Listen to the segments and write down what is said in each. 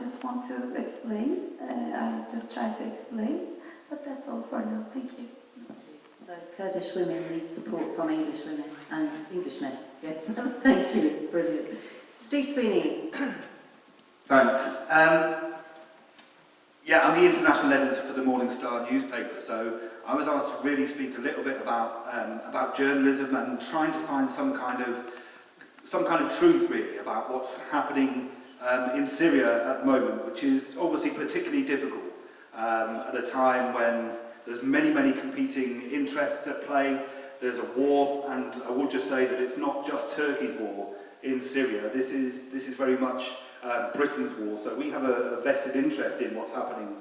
just want to explain. I just try to explain, but that's all for now. Thank you. So Kurdish women need support from English women and English men. Yes, thank you. Brilliant. Steve Sweeney. Thanks. Yeah, I'm the international editor for the Morning Star newspaper, so I was asked to really speak a little bit about journalism and trying to find some kind of truth really about what's happening in Syria at the moment, which is obviously particularly difficult at a time when there's many competing interests at play. There's a war, and I will just say that it's not just Turkey's war in Syria. This is very much Britain's war. So we have a vested interest in what's happening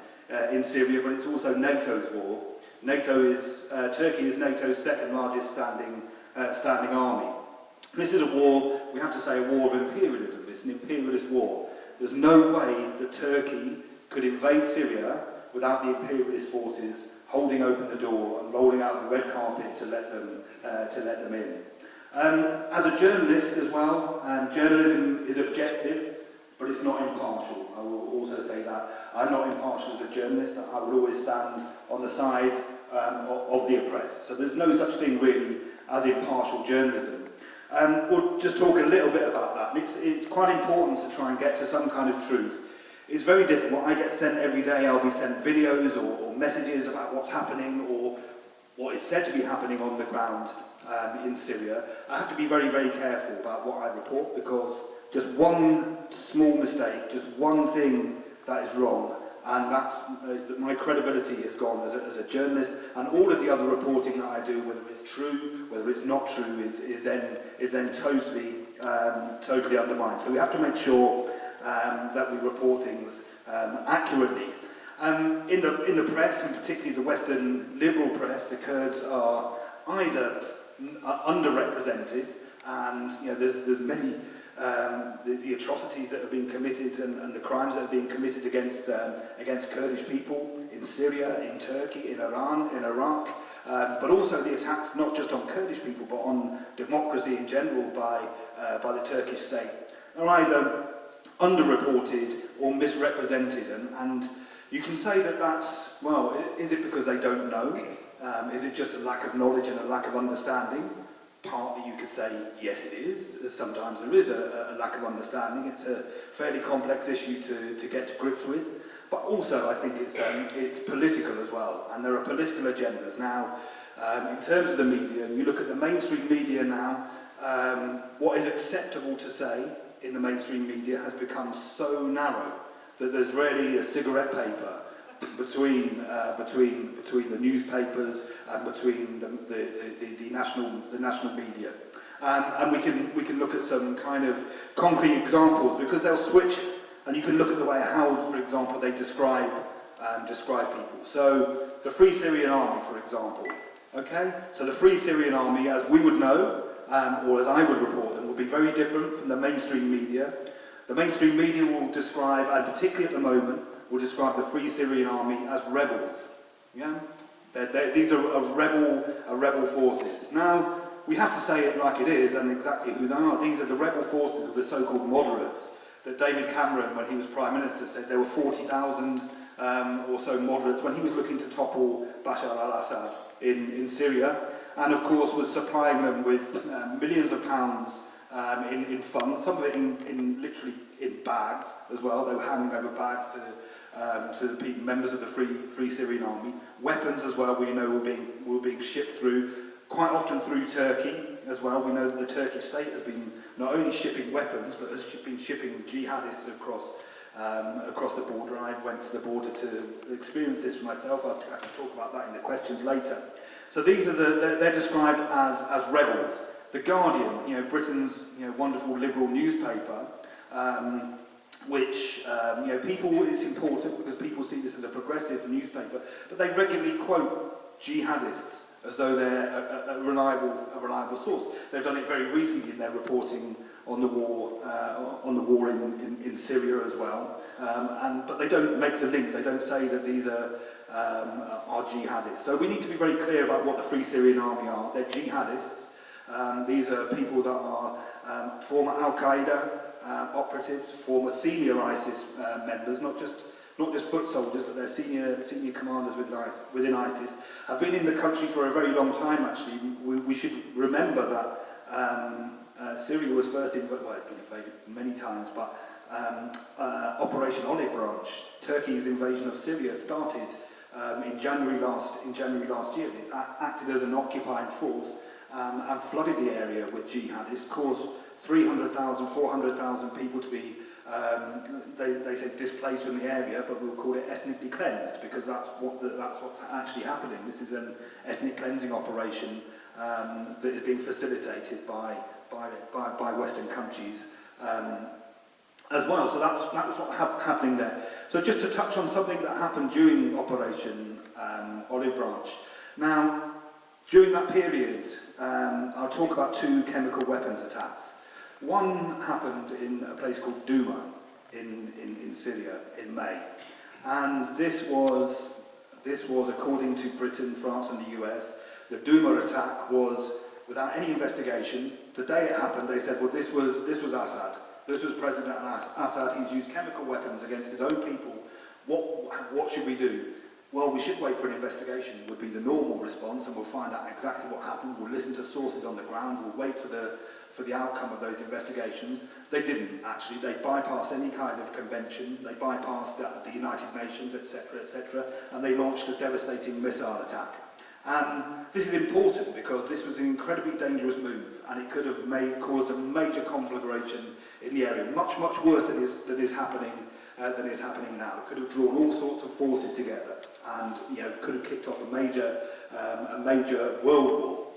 in Syria, but it's also NATO's war. Turkey is NATO's second largest standing army. This is a war, we have to say, a war of imperialism. It's an imperialist war. There's no way that Turkey could invade Syria without the imperialist forces holding open the door and rolling out the red carpet to let them in. As a journalist as well, journalism is objective, but it's not impartial. I will also say that. I'm not impartial as a journalist. I will always stand on the side of the oppressed. So there's no such thing really as impartial journalism. We'll just talk a little bit about that. It's quite important to try and get to some kind of truth. It's very difficult. I get sent every day, I'll be sent videos or messages about what's happening or what is said to be happening on the ground in Syria. I have to be very careful about what I report, because just one small mistake, just one thing that is wrong, and that's my credibility is gone as a journalist, and all of the other reporting that I do, whether it's true, whether it's not true, is then totally undermined. So we have to make sure that we report things accurately. In the press, and particularly the Western liberal press, the Kurds are either underrepresented, and there's many the atrocities that have been committed and the crimes that have been committed against Kurdish people in Syria, in Turkey, in Iran, in Iraq, but also the attacks not just on Kurdish people but on democracy in general by the Turkish state are either underreported or misrepresented, and you can say that's, well, is it because they don't know? Is it just a lack of knowledge and a lack of understanding? Partly you could say, yes it is. Sometimes there is a lack of understanding. It's a fairly complex issue to get to grips with. But also I think it's political as well, and there are political agendas. Now, in terms of the media, you look at the mainstream media now, what is acceptable to say in the mainstream media has become so narrow that there's really a cigarette paper between the newspapers and between the national media, and we can look at some kind of concrete examples, because they'll switch, and you can look at the way how, for example, they describe people. So the Free Syrian Army, for example. Okay, so the Free Syrian Army, as we would know, or as I would report them, will be very different from the mainstream media. The mainstream media will describe, and particularly at the moment, will describe the Free Syrian Army as rebels. Yeah, these are rebel forces. Now we have to say it like it is, and exactly who they are. These are the rebel forces of the so-called moderates that David Cameron, when he was Prime Minister, said there were 40,000 or so moderates when he was looking to topple Bashar al-Assad in Syria, and of course was supplying them with millions of pounds in funds, some of it literally in bags as well. They were handing over bags to the people, members of the Free Syrian Army. Weapons as well, we know, were being shipped through, quite often through Turkey as well. We know that the Turkish state has been not only shipping weapons, but has been shipping jihadists across the border. I went to the border to experience this for myself. I can talk about that in the questions later. So these are they're described as rebels. The Guardian, Britain's wonderful liberal newspaper, which people, it's important because people see this as a progressive newspaper, but they regularly quote jihadists as though they're a reliable source. They've done it very recently in their reporting on the war in Syria as well, but they don't make the link. They don't say that these are jihadists. So we need to be very clear about what the Free Syrian Army are. They're jihadists. These are people that are former Al-Qaeda, operatives, former senior ISIS members, not just foot soldiers, but they're senior commanders within ISIS, have been in the country for a very long time. Actually, we should remember that Syria was first invaded. Well, it's been invaded many times, but Operation Olive Branch, Turkey's invasion of Syria, started in January last year. It's acted as an occupying force and flooded the area with jihadists, caused 300,000, 400,000 people to be, they say displaced from the area, but we'll call it ethnically cleansed, because that's what's actually happening. This is an ethnic cleansing operation that is being facilitated by Western countries as well. So that's what's happening there. So just to touch on something that happened during Operation Olive Branch. Now, during that period, I'll talk about 2 chemical weapons attacks. One happened in a place called Douma in Syria in May, and this was according to Britain, France, and the US. The Douma attack was without any investigations. The day it happened, they said, well, this was Assad. This was President Assad. He's used chemical weapons against his own people. What should we do? Well, we should wait for an investigation, would be the normal response, and we'll find out exactly what happened. We'll listen to sources on the ground. We'll wait for the outcome of those investigations. They didn't, actually. They bypassed any kind of convention. They bypassed the United Nations, etc., and they launched a devastating missile attack. And this is important because this was an incredibly dangerous move, and it could have caused a major conflagration in the area, much worse than is happening now. It could have drawn all sorts of forces together, and could have kicked off a major world war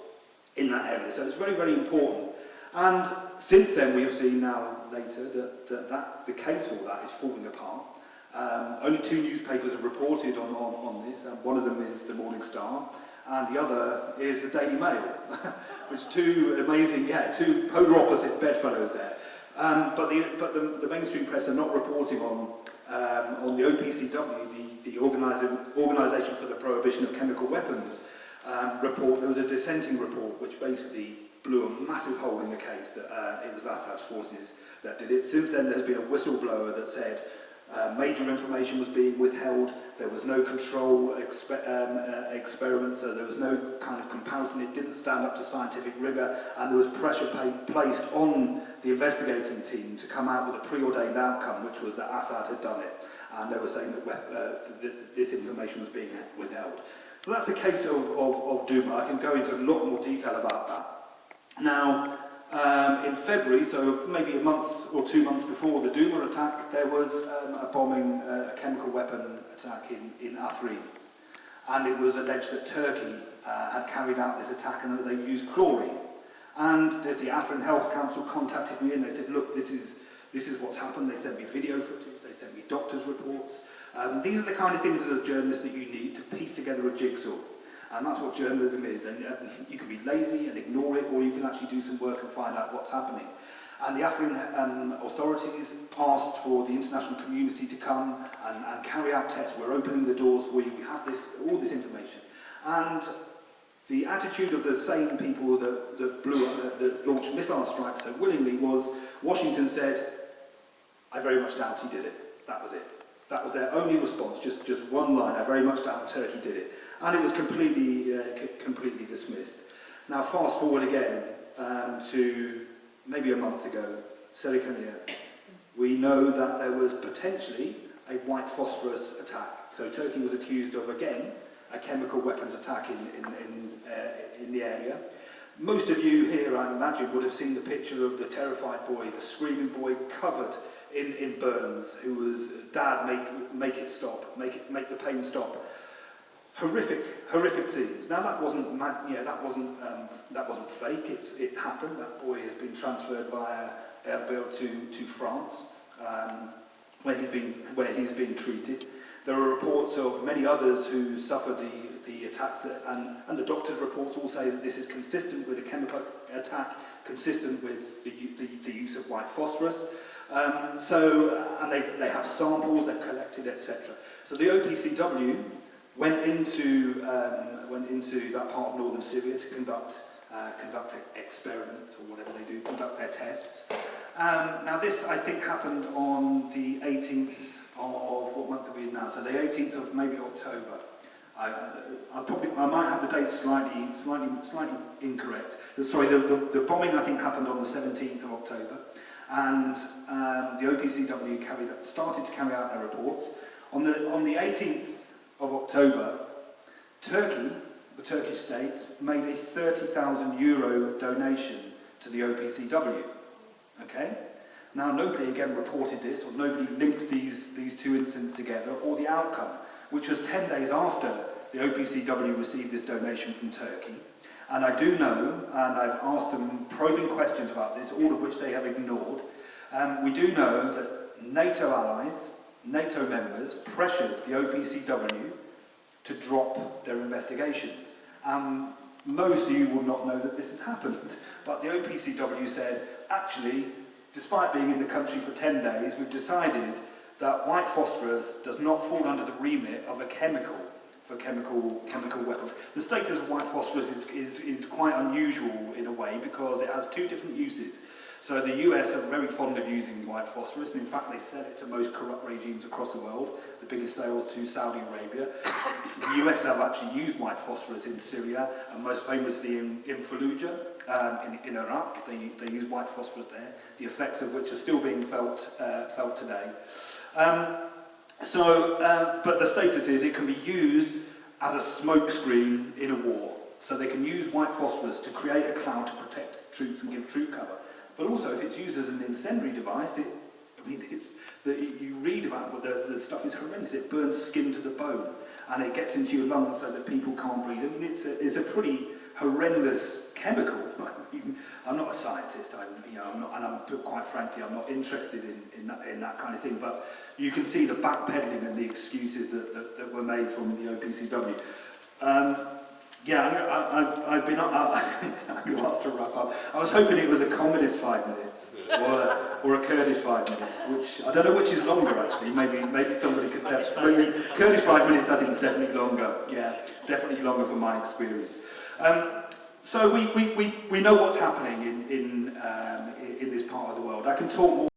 in that area. So it's very, very important. And since then, we have seen now later that the case for that is falling apart. Only 2 newspapers have reported on this, and one of them is the Morning Star, and the other is the Daily Mail, which 2 amazing, 2 polar opposite bedfellows there. But the mainstream press are not reporting on the OPCW, the Organisation for the Prohibition of Chemical Weapons report. There was a dissenting report which basically blew a massive hole in the case that it was Assad's forces that did it. Since then, there's been a whistleblower that said major information was being withheld. There was no control experiment, so there was no kind of comparison. It didn't stand up to scientific rigour, and there was pressure placed on the investigating team to come out with a preordained outcome, which was that Assad had done it, and they were saying that this information was being withheld. So that's the case of Douma. I can go into a lot more detail about that. Now, in February, so maybe a month or 2 months before the Douma attack, there was a bombing, a chemical weapon attack in Afrin. And it was alleged that Turkey had carried out this attack and that they used chlorine. And the Afrin Health Council contacted me and they said, look, this is what's happened. They sent me video footage, they sent me doctors' reports. These are the kind of things as a journalist that you need to piece together a jigsaw. And that's what journalism is. And you can be lazy and ignore it, or you can actually do some work and find out what's happening. And the Afrin authorities asked for the international community to come and carry out tests. We're opening the doors for you. We have all this information. And the attitude of the same people that launched missile strikes so willingly was, Washington said, I very much doubt he did it. That was it. That was their only response, just one line. I very much doubt Turkey did it. And it was completely dismissed. Now, fast forward again to maybe a month ago, Syria. We know that there was potentially a white phosphorus attack. So Turkey was accused of, again, a chemical weapons attack in the area. Most of you here, I imagine, would have seen the picture of the terrified boy, the screaming boy covered in burns, who was, Dad, make it stop, make the pain stop. Horrific scenes. Now that wasn't fake. It happened. That boy has been transferred via airbill to France, where he's being treated. There are reports of many others who suffered the attacks, and the doctors' reports all say that this is consistent with a chemical attack, consistent with the use of white phosphorus. And they have samples they've collected, etc. So the OPCW went into that part of northern Syria to conduct conduct experiments or whatever they do, conduct their tests. Now this, I think, happened on the 18th of, what month are we in now? So the 18th of maybe October. I might have the date slightly incorrect. Sorry, the bombing I think happened on the 17th of October, and the OPCW started to carry out their reports. On the 18th of October, Turkey, the Turkish state, made a €30,000 donation to the OPCW. Okay? Now nobody again reported this, or nobody linked these two incidents together, or the outcome, which was 10 days after the OPCW received this donation from Turkey. And I do know, and I've asked them probing questions about this, all of which they have ignored. We do know that NATO allies, NATO members, pressured the OPCW to drop their investigations. Most of you will not know that this has happened, but the OPCW said, actually, despite being in the country for 10 days, we've decided that white phosphorus does not fall under the remit of a chemical for chemical weapons. The status of white phosphorus is quite unusual in a way because it has two different uses. So the US are very fond of using white phosphorus, and in fact they sell it to most corrupt regimes across the world, the biggest sales to Saudi Arabia. The US have actually used white phosphorus in Syria, and most famously in Fallujah, in Iraq. They use white phosphorus there, the effects of which are still being felt today. But the status is it can be used as a smokescreen in a war. So they can use white phosphorus to create a cloud to protect troops and give troop cover. But also, if it's used as an incendiary device, you read about the stuff is horrendous. It burns skin to the bone, and it gets into your lungs so that people can't breathe. I mean, it's a pretty horrendous chemical. I'm not a scientist, quite frankly, I'm not interested in that kind of thing. But you can see the backpedaling and the excuses that were made from the OPCW. I've been asked to wrap up. I was hoping it was a communist 5 minutes or a Kurdish 5 minutes, which I don't know which is longer actually. Maybe somebody could tell. Kurdish 5 minutes I think is definitely longer. Yeah, definitely longer from my experience. So we know what's happening in this part of the world. I can talk more.